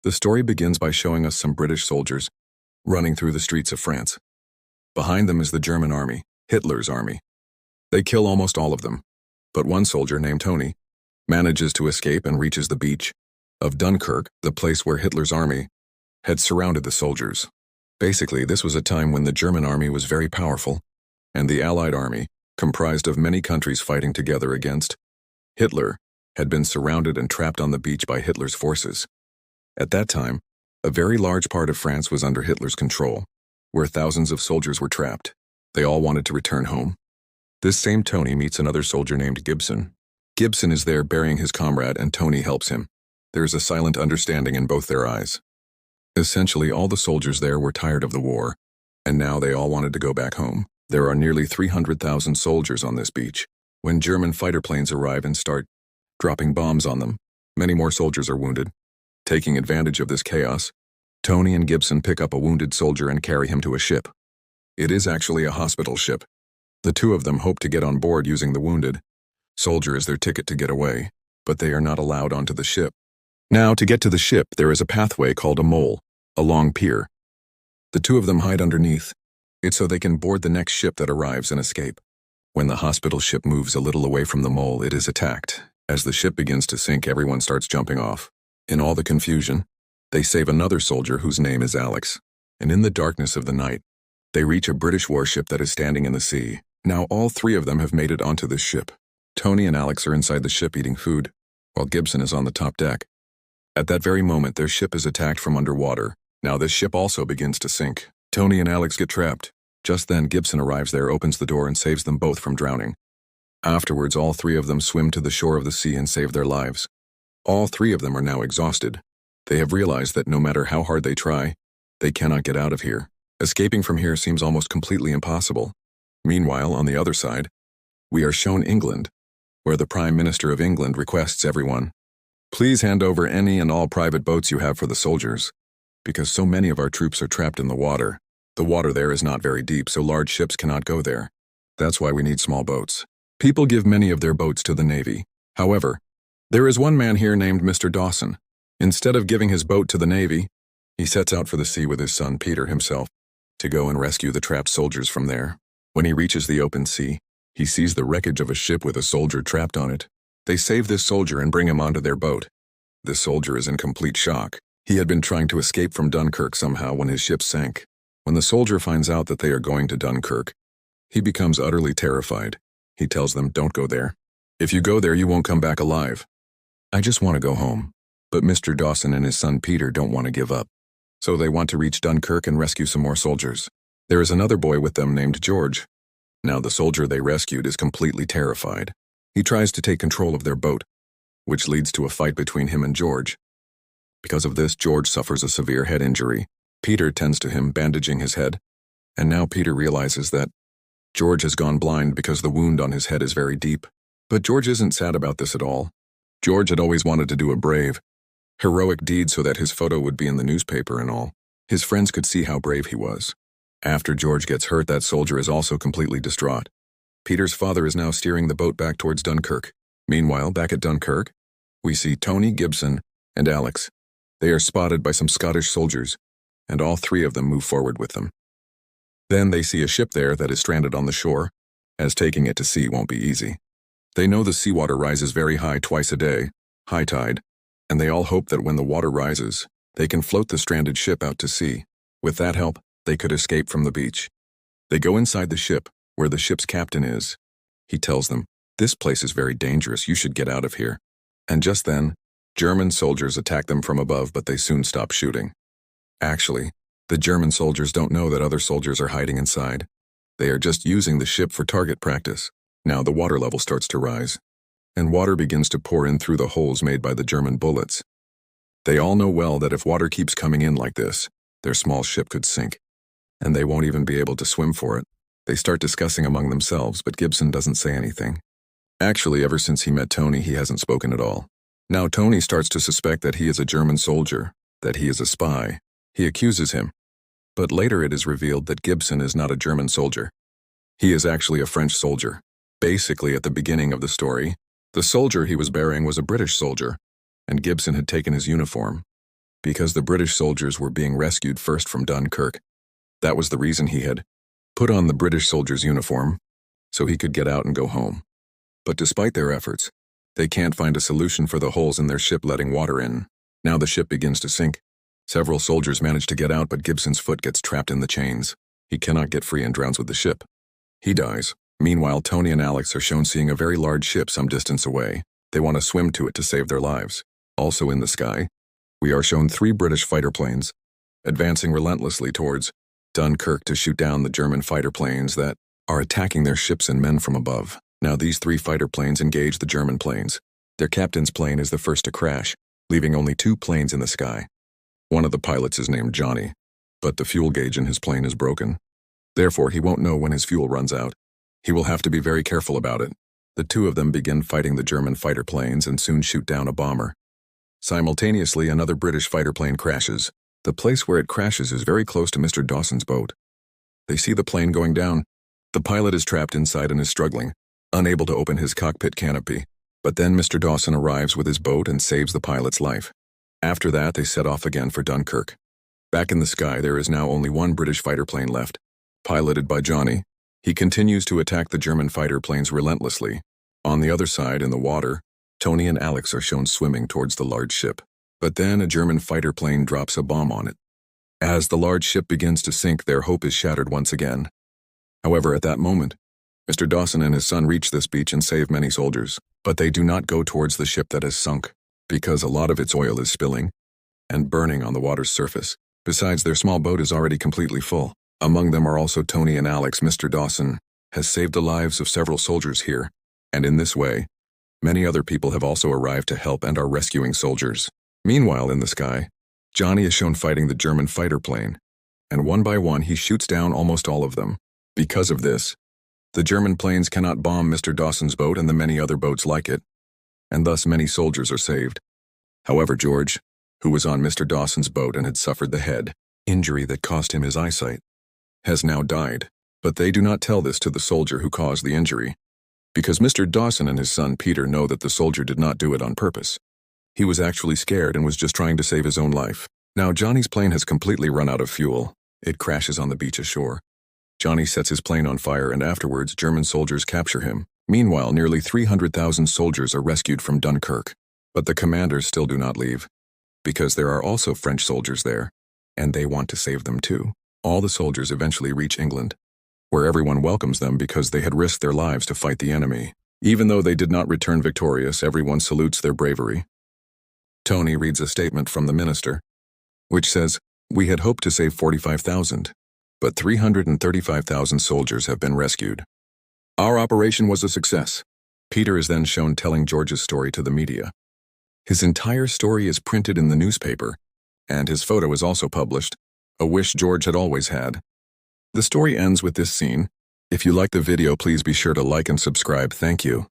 The story begins by showing us some British soldiers running through the streets of France. Behind them is the German army, Hitler's army. They kill almost all of them, but one soldier named Tony manages to escape and reaches the beach of Dunkirk, the place where Hitler's army had surrounded the soldiers. Basically, this was a time when the German army was very powerful, and the Allied army, comprised of many countries fighting together against Hitler, had been surrounded and trapped on the beach by Hitler's forces. At that time, a very large part of France was under Hitler's control, where thousands of soldiers were trapped. They all wanted to return home. This same Tony meets another soldier named Gibson. Gibson is there burying his comrade, and Tony helps him. There is a silent understanding in both their eyes. Essentially, all the soldiers there were tired of the war, and now they all wanted to go back home. There are nearly 300,000 soldiers on this beach. When German fighter planes arrive and start dropping bombs on them, many more soldiers are wounded. Taking advantage of this chaos, Tony and Gibson pick up a wounded soldier and carry him to a ship. It is actually a hospital ship. The two of them hope to get on board using the wounded soldier as their ticket to get away, but they are not allowed onto the ship. Now, to get to the ship, there is a pathway called a mole, a long pier. The two of them hide underneath it so they can board the next ship that arrives and escape. When the hospital ship moves a little away from the mole, it is attacked. As the ship begins to sink, everyone starts jumping off. In all the confusion, they save another soldier whose name is Alex, and in the darkness of the night, they reach a British warship that is standing in the sea. Now all three of them have made it onto this ship. Tony and Alex are inside the ship eating food, while Gibson is on the top deck. At that very moment, their ship is attacked from underwater. Now this ship also begins to sink. Tony and Alex get trapped. Just then, Gibson arrives there, opens the door, and saves them both from drowning. Afterwards, all three of them swim to the shore of the sea and save their lives. All three of them are now exhausted. They have realized that no matter how hard they try, they cannot get out of here. Escaping from here seems almost completely impossible. Meanwhile, on the other side, we are shown England, where the Prime Minister of England requests everyone, "Please hand over any and all private boats you have for the soldiers, because so many of our troops are trapped in the water. The water there is not very deep, so large ships cannot go there. That's why we need small boats." People give many of their boats to the Navy. However, there is one man here named Mr. Dawson. Instead of giving his boat to the Navy, he sets out for the sea with his son Peter himself to go and rescue the trapped soldiers from there. When he reaches the open sea, he sees the wreckage of a ship with a soldier trapped on it. They save this soldier and bring him onto their boat. This soldier is in complete shock. He had been trying to escape from Dunkirk somehow when his ship sank. When the soldier finds out that they are going to Dunkirk, he becomes utterly terrified. He tells them, "Don't go there. If you go there, you won't come back alive." "I just want to go home." But Mr. Dawson and his son Peter don't want to give up. So they want to reach Dunkirk and rescue some more soldiers. There is another boy with them named George. Now the soldier they rescued is completely terrified. He tries to take control of their boat, which leads to a fight between him and George. Because of this, George suffers a severe head injury. Peter tends to him, bandaging his head, and now Peter realizes that George has gone blind because the wound on his head is very deep. But George isn't sad about this at all. George had always wanted to do a brave, heroic deed so that his photo would be in the newspaper and all. His friends could see how brave he was. After George gets hurt, that soldier is also completely distraught. Peter's father is now steering the boat back towards Dunkirk. Meanwhile, back at Dunkirk, we see Tony, Gibson, and Alex. They are spotted by some Scottish soldiers, and all three of them move forward with them. Then they see a ship there that is stranded on the shore, as taking it to sea won't be easy. They know the seawater rises very high twice a day, high tide, and they all hope that when the water rises, they can float the stranded ship out to sea. With that help, they could escape from the beach. They go inside the ship, where the ship's captain is. He tells them, "This place is very dangerous, you should get out of here." And just then, German soldiers attack them from above, but they soon stop shooting. Actually, the German soldiers don't know that other soldiers are hiding inside. They are just using the ship for target practice. Now the water level starts to rise, and water begins to pour in through the holes made by the German bullets. They all know well that if water keeps coming in like this, their small ship could sink, and they won't even be able to swim for it. They start discussing among themselves, but Gibson doesn't say anything. Actually, ever since he met Tony, he hasn't spoken at all. Now Tony starts to suspect that he is a German soldier, that he is a spy. He accuses him. But later it is revealed that Gibson is not a German soldier. He is actually a French soldier. Basically, at the beginning of the story, the soldier he was burying was a British soldier, and Gibson had taken his uniform. because the British soldiers were being rescued first from Dunkirk. That was the reason he had put on the British soldier's uniform, so he could get out and go home. But despite their efforts, they can't find a solution for the holes in their ship letting water in. Now the ship begins to sink. Several soldiers manage to get out, but Gibson's foot gets trapped in the chains. He cannot get free and drowns with the ship. He dies. Meanwhile, Tony and Alex are shown seeing a very large ship some distance away. They want to swim to it to save their lives. Also in the sky, we are shown 3 British fighter planes advancing relentlessly towards Dunkirk to shoot down the German fighter planes that are attacking their ships and men from above. Now these 3 fighter planes engage the German planes. Their captain's plane is the first to crash, leaving only 2 planes in the sky. One of the pilots is named Johnny, but the fuel gauge in his plane is broken. Therefore, he won't know when his fuel runs out. He will have to be very careful about it. The 2 of them begin fighting the German fighter planes and soon shoot down a bomber. Simultaneously, another British fighter plane crashes. The place where it crashes is very close to Mr. Dawson's boat. They see the plane going down. The pilot is trapped inside and is struggling, unable to open his cockpit canopy. But then Mr. Dawson arrives with his boat and saves the pilot's life. After that, they set off again for Dunkirk. Back in the sky, there is now only 1 British fighter plane left, piloted by Johnny. He continues to attack the German fighter planes relentlessly. On the other side, in the water, Tony and Alex are shown swimming towards the large ship. But then a German fighter plane drops a bomb on it. As the large ship begins to sink, their hope is shattered once again. However, at that moment, Mr. Dawson and his son reach this beach and save many soldiers. But they do not go towards the ship that has sunk, because a lot of its oil is spilling and burning on the water's surface. Besides, their small boat is already completely full. Among them are also Tony and Alex. Mr. Dawson has saved the lives of several soldiers here, and in this way, many other people have also arrived to help and are rescuing soldiers. Meanwhile, in the sky, Johnny is shown fighting the German fighter plane, and one by one he shoots down almost all of them. Because of this, the German planes cannot bomb Mr. Dawson's boat and the many other boats like it, and thus many soldiers are saved. However, George, who was on Mr. Dawson's boat and had suffered the head injury that cost him his eyesight, has now died. But they do not tell this to the soldier who caused the injury, because Mr. Dawson and his son Peter know that the soldier did not do it on purpose. He was actually scared and was just trying to save his own life. Now Johnny's plane has completely run out of fuel. It crashes on the beach ashore. Johnny sets his plane on fire, and afterwards German soldiers capture him. Meanwhile, nearly 300,000 soldiers are rescued from Dunkirk. But the commanders still do not leave, because there are also French soldiers there, and they want to save them too. All the soldiers eventually reach England, where everyone welcomes them because they had risked their lives to fight the enemy. Even though they did not return victorious, everyone salutes their bravery. Tony reads a statement from the minister, which says, "We had hoped to save 45,000, but 335,000 soldiers have been rescued. Our operation was a success." Peter is then shown telling George's story to the media. His entire story is printed in the newspaper, and his photo is also published, a wish George had always had. The story ends with this scene. If you like the video, please be sure to like and subscribe. Thank you.